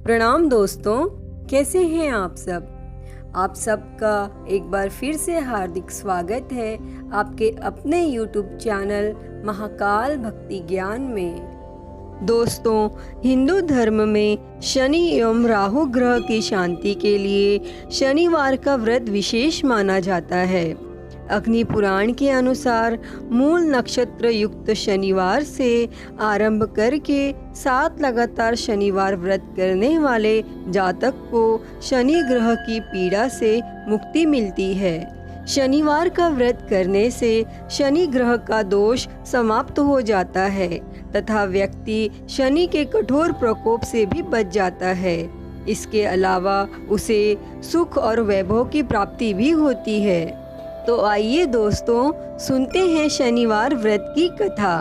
प्रणाम दोस्तों, कैसे हैं आप सब। आप सबका एक बार फिर से हार्दिक स्वागत है आपके अपने YouTube चैनल महाकाल भक्ति ज्ञान में। दोस्तों, हिंदू धर्म में शनि एवं राहु ग्रह की शांति के लिए शनिवार का व्रत विशेष माना जाता है। अग्नि पुराण के अनुसार मूल नक्षत्र युक्त शनिवार से आरंभ करके 7 लगातार शनिवार व्रत करने वाले जातक को शनि ग्रह की पीड़ा से मुक्ति मिलती है। शनिवार का व्रत करने से शनि ग्रह का दोष समाप्त हो जाता है तथा व्यक्ति शनि के कठोर प्रकोप से भी बच जाता है। इसके अलावा उसे सुख और वैभव की प्राप्ति भी होती है। तो आइए दोस्तों, सुनते हैं शनिवार व्रत की कथा।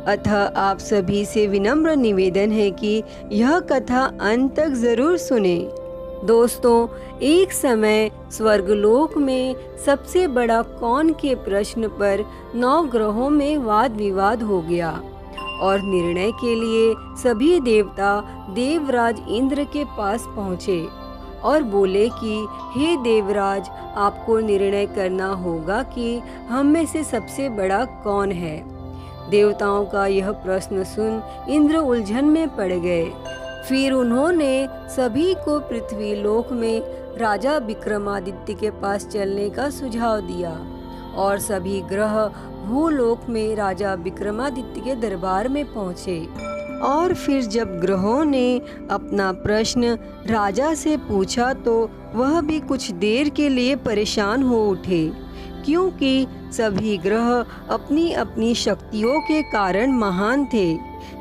अतः आप सभी से विनम्र निवेदन है कि यह कथा अंत तक जरूर सुने। दोस्तों, एक समय स्वर्गलोक में सबसे बड़ा कौन के प्रश्न पर 9 ग्रहों में वाद विवाद हो गया और निर्णय के लिए सभी देवता देवराज इंद्र के पास पहुँचे और बोले कि हे देवराज, आपको निर्णय करना होगा कि हम में से सबसे बड़ा कौन है। देवताओं का यह प्रश्न सुन इंद्र उलझन में पड़ गए। फिर उन्होंने सभी को पृथ्वी लोक में राजा विक्रमादित्य के पास चलने का सुझाव दिया और सभी ग्रह भूलोक में राजा विक्रमादित्य के दरबार में पहुँचे। और फिर जब ग्रहों ने अपना प्रश्न राजा से पूछा तो वह भी कुछ देर के लिए परेशान हो उठे, क्योंकि सभी ग्रह अपनी अपनी शक्तियों के कारण महान थे।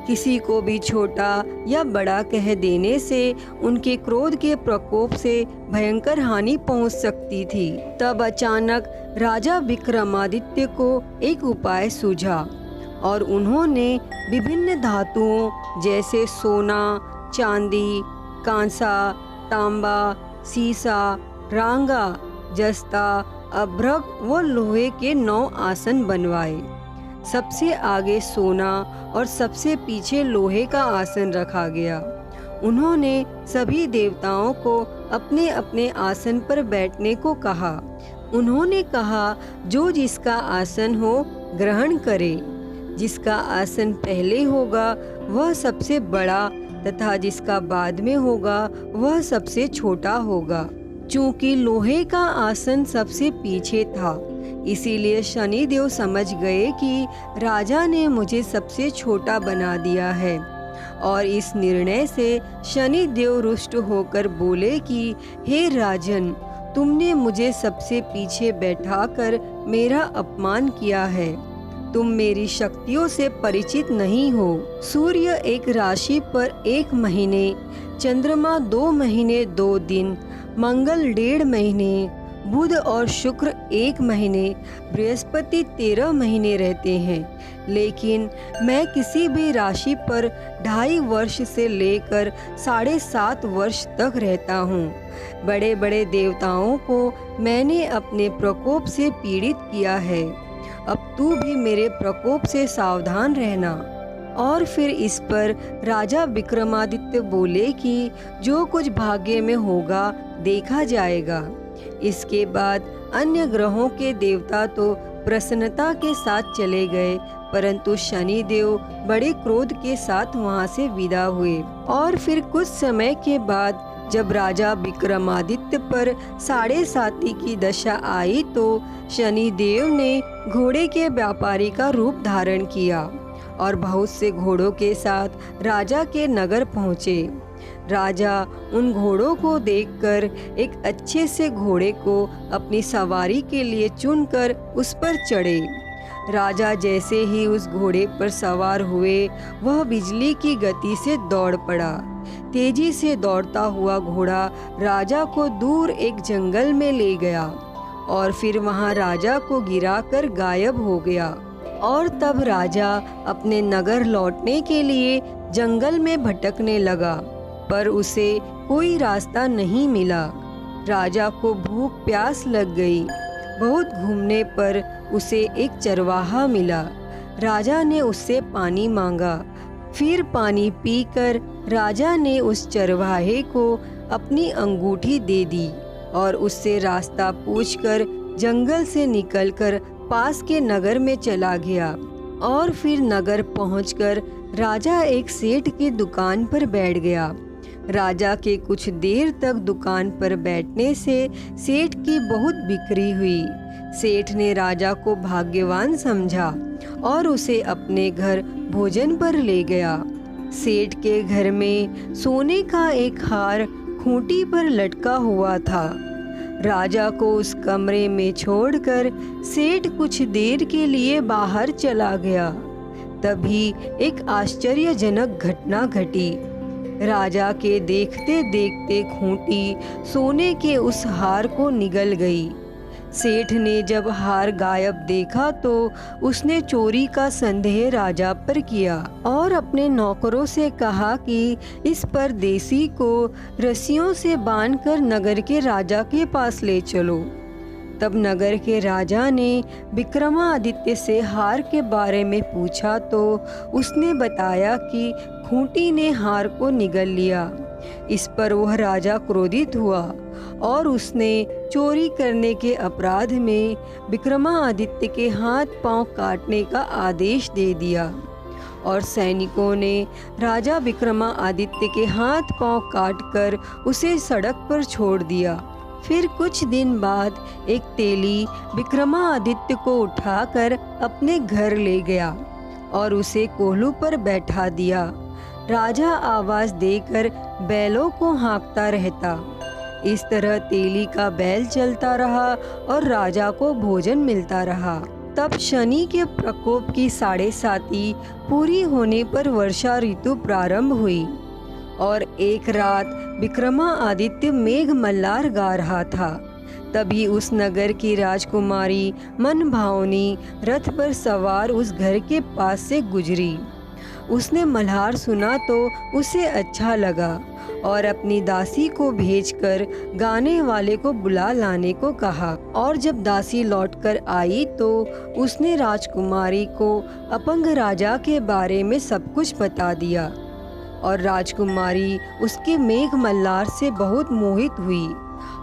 किसी को भी छोटा या बड़ा कह देने से उनके क्रोध के प्रकोप से भयंकर हानि पहुंच सकती थी। तब अचानक राजा विक्रमादित्य को एक उपाय सूझा और उन्होंने विभिन्न धातुओं जैसे सोना, चांदी, कांसा, तांबा, सीसा, रांगा, जस्ता, अभ्रक व लोहे के 9 आसन बनवाए। सबसे आगे सोना और सबसे पीछे लोहे का आसन रखा गया। उन्होंने सभी देवताओं को अपने अपने आसन पर बैठने को कहा। उन्होंने कहा, जो जिसका आसन हो ग्रहण करे। जिसका आसन पहले होगा वह सबसे बड़ा तथा जिसका बाद में होगा वह सबसे छोटा होगा। चूंकि लोहे का आसन सबसे पीछे था, इसीलिए शनिदेव समझ गए कि राजा ने मुझे सबसे छोटा बना दिया है और इस निर्णय से शनिदेव रुष्ट होकर बोले कि हे राजन, तुमने मुझे सबसे पीछे बैठाकर मेरा अपमान किया है। तुम मेरी शक्तियों से परिचित नहीं हो। सूर्य एक राशि पर 1 महीने, चंद्रमा 2 महीने 2 दिन, मंगल 1.5 महीने, बुध और शुक्र 1 महीने, बृहस्पति 13 महीने रहते हैं। लेकिन मैं किसी भी राशि पर 2.5 वर्ष से लेकर 7.5 वर्ष तक रहता हूँ। बड़े बड़े देवताओं को मैंने अपने प्रकोप से पीड़ित किया है। अब तू भी मेरे प्रकोप से सावधान रहना। और फिर इस पर राजा विक्रमादित्य बोले कि जो कुछ भाग्य में होगा देखा जाएगा। इसके बाद अन्य ग्रहों के देवता तो प्रसन्नता के साथ चले गए, परंतु शनिदेव बड़े क्रोध के साथ वहां से विदा हुए। और फिर कुछ समय के बाद जब राजा विक्रमादित्य पर 7.5 की दशा आई तो शनिदेव ने घोड़े के व्यापारी का रूप धारण किया और बहुत से घोड़ों के साथ राजा के नगर पहुँचे। राजा उन घोड़ों को देखकर एक अच्छे से घोड़े को अपनी सवारी के लिए चुनकर उस पर चढ़े। राजा जैसे ही उस घोड़े पर सवार हुए, वह बिजली की गति से दौड़ पड़ा। तेजी से दौड़ता हुआ घोड़ा राजा को दूर एक जंगल में ले गया और फिर वहां राजा को गिराकर गायब हो गया। और तब राजा अपने नगर लौटने के लिए जंगल में भटकने लगा, पर उसे कोई रास्ता नहीं मिला। राजा को भूख प्यास लग गई। बहुत घूमने पर उसे एक चरवाहा मिला। राजा ने उससे पानी मांगा, फिर पानी पीकर राजा ने उस चरवाहे को अपनी अंगूठी दे दी और उससे रास्ता पूछकर जंगल से निकलकर पास के नगर में चला गया। और फिर नगर पहुंचकर राजा एक सेठ की दुकान पर बैठ गया। राजा के कुछ देर तक दुकान पर बैठने से सेठ की बहुत बिक्री हुई। सेठ ने राजा को भाग्यवान समझा और उसे अपने घर भोजन पर ले गया। सेठ के घर में सोने का एक हार खूंटी पर लटका हुआ था। राजा को उस कमरे में छोड़कर सेठ कुछ देर के लिए बाहर चला गया। तभी एक आश्चर्यजनक घटना घटी। राजा के देखते देखते खूंटी सोने के उस हार को निगल गई। सेठ ने जब हार गायब देखा तो उसने चोरी का संदेह राजा पर किया और अपने नौकरों से कहा कि इस परदेसी को रस्सियों से बांधकर नगर के राजा के पास ले चलो। तब नगर के राजा ने विक्रमादित्य से हार के बारे में पूछा तो उसने बताया कि खूंटी ने हार को निगल लिया। इस पर वह राजा क्रोधित हुआ और उसने चोरी करने के अपराध में विक्रमादित्य के हाथ पांव काटने का आदेश दे दिया और सैनिकों ने राजा विक्रमादित्य के हाथ पांव काटकर उसे सड़क पर छोड़ दिया। फिर कुछ दिन बाद एक तेली विक्रमादित्य को उठाकर अपने घर ले गया और उसे कोल्हू पर बैठा दिया। राजा आवाज देकर बैलों को हाँकता रहता। इस तरह तेली का बैल चलता रहा और राजा को भोजन मिलता रहा। तब शनि के प्रकोप की 7.5 पूरी होने पर वर्षा ऋतु प्रारंभ हुई और एक रात विक्रमादित्य मेघ मल्लार गा रहा था। तभी उस नगर की राजकुमारी मनभावनी रथ पर सवार उस घर के पास से गुजरी। उसने मल्हार सुना तो उसे अच्छा लगा और अपनी दासी को भेजकर गाने वाले को बुला लाने को कहा। और जब दासी लौटकर आई तो उसने राजकुमारी को अपंग राजा के बारे में सब कुछ बता दिया और राजकुमारी उसके मेघ मल्लार से बहुत मोहित हुई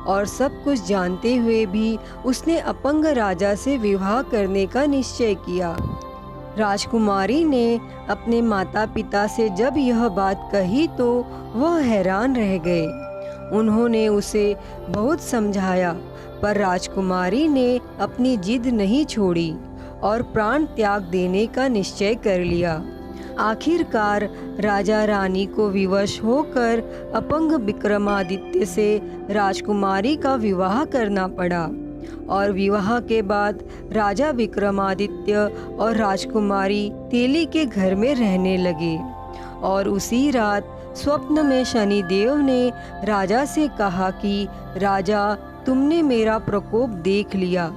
और सब कुछ जानते हुए भी उसने अपंग राजा से विवाह करने का निश्चय किया। राजकुमारी ने अपने माता पिता से जब यह बात कही तो वह हैरान रह गए। उन्होंने उसे बहुत समझाया पर राजकुमारी ने अपनी जिद नहीं छोड़ी और प्राण त्याग देने का निश्चय कर लिया। आखिरकार राजा रानी को विवश होकर अपंग विक्रमादित्य से राजकुमारी का विवाह करना पड़ा और विवाह के बाद राजा विक्रमादित्य और राजकुमारी तेली के घर में रहने लगे। और उसी रात स्वप्न में शनिदेव ने राजा से कहा कि राजा, तुमने मेरा प्रकोप देख लिया,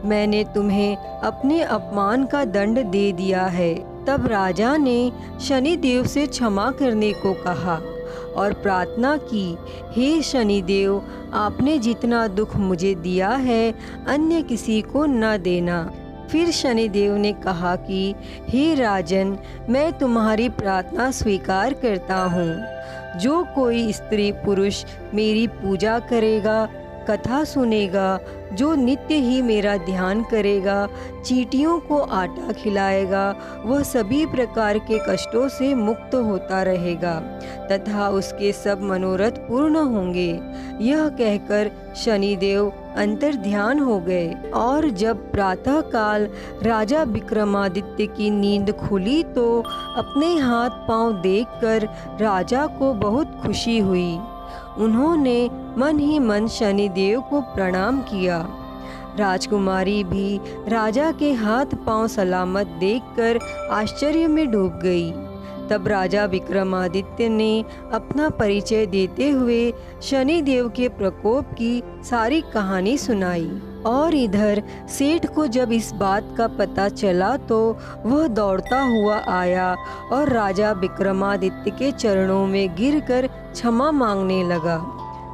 मैंने तुम्हें अपने अपमान का दंड दे दिया है। तब राजा ने शनिदेव से क्षमा करने को कहा और प्रार्थना की, हे शनिदेव, आपने जितना दुख मुझे दिया है अन्य किसी को न देना। फिर शनिदेव ने कहा कि हे राजन, मैं तुम्हारी प्रार्थना स्वीकार करता हूँ। जो कोई स्त्री पुरुष मेरी पूजा करेगा, कथा सुनेगा, जो नित्य ही मेरा ध्यान करेगा, चींटियों को आटा खिलाएगा, वह सभी प्रकार के कष्टों से मुक्त होता रहेगा तथा उसके सब मनोरथ पूर्ण होंगे। यह कहकर शनिदेव अंतर्ध्यान हो गए। और जब प्रातः काल राजा विक्रमादित्य की नींद खुली तो अपने हाथ पांव देखकर राजा को बहुत खुशी हुई। उन्होंने मन ही मन शनिदेव को प्रणाम किया। राजकुमारी भी राजा के हाथ पांव सलामत देखकर आश्चर्य में डूब गई। तब राजा विक्रमादित्य ने अपना परिचय देते हुए शनिदेव के प्रकोप की सारी कहानी सुनाई। और इधर सेठ को जब इस बात का पता चला तो वह दौड़ता हुआ आया और राजा विक्रमादित्य के चरणों में गिरकर क्षमा मांगने लगा।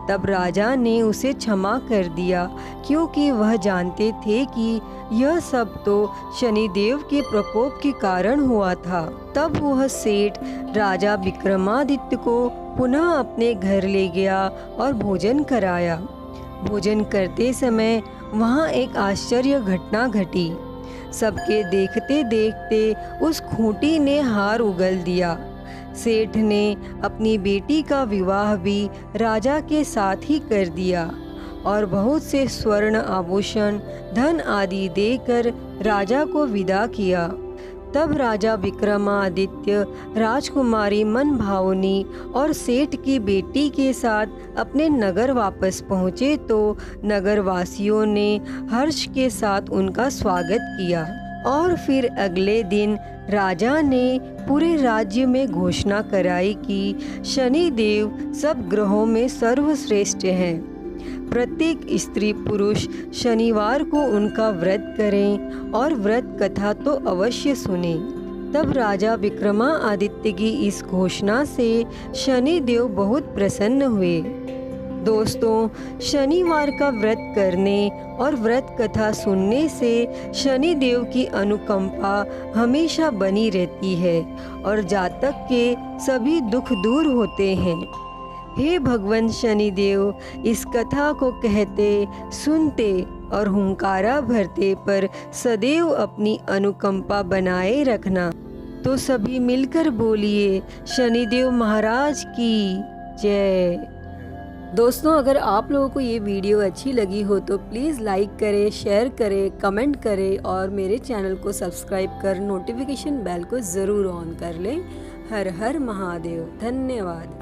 तब राजा ने उसे क्षमा कर दिया, क्योंकि वह जानते थे कि यह सब तो शनिदेव के प्रकोप के कारण हुआ था। तब वह सेठ राजा विक्रमादित्य को पुनः अपने घर ले गया और भोजन कराया। भोजन करते समय वहाँ एक आश्चर्य घटना घटी। सबके देखते देखते उस खूंटी ने हार उगल दिया। सेठ ने अपनी बेटी का विवाह भी राजा के साथ ही कर दिया और बहुत से स्वर्ण आभूषण, धन आदि देकर राजा को विदा किया। तब राजा विक्रमादित्य राजकुमारी मनभावनी और सेठ की बेटी के साथ अपने नगर वापस पहुँचे तो नगरवासियों ने हर्ष के साथ उनका स्वागत किया। और फिर अगले दिन राजा ने पूरे राज्य में घोषणा कराई कि शनिदेव सब ग्रहों में सर्वश्रेष्ठ हैं। प्रत्येक स्त्री पुरुष शनिवार को उनका व्रत करें और व्रत कथा तो अवश्य सुने। तब राजा विक्रमादित्य की इस घोषणा से शनिदेव बहुत प्रसन्न हुए। दोस्तों, शनिवार का व्रत करने और व्रत कथा सुनने से शनिदेव की अनुकंपा हमेशा बनी रहती है और जातक के सभी दुख दूर होते हैं। हे भगवान शनिदेव, इस कथा को कहते, सुनते और हुंकारा भरते पर सदैव अपनी अनुकंपा बनाए रखना। तो सभी मिलकर बोलिए, शनिदेव महाराज की जय। दोस्तों, अगर आप लोगों को ये वीडियो अच्छी लगी हो तो प्लीज़ लाइक करें, शेयर करें, कमेंट करें और मेरे चैनल को सब्सक्राइब कर नोटिफिकेशन बेल को ज़रूर ऑन कर लें। हर हर महादेव। धन्यवाद।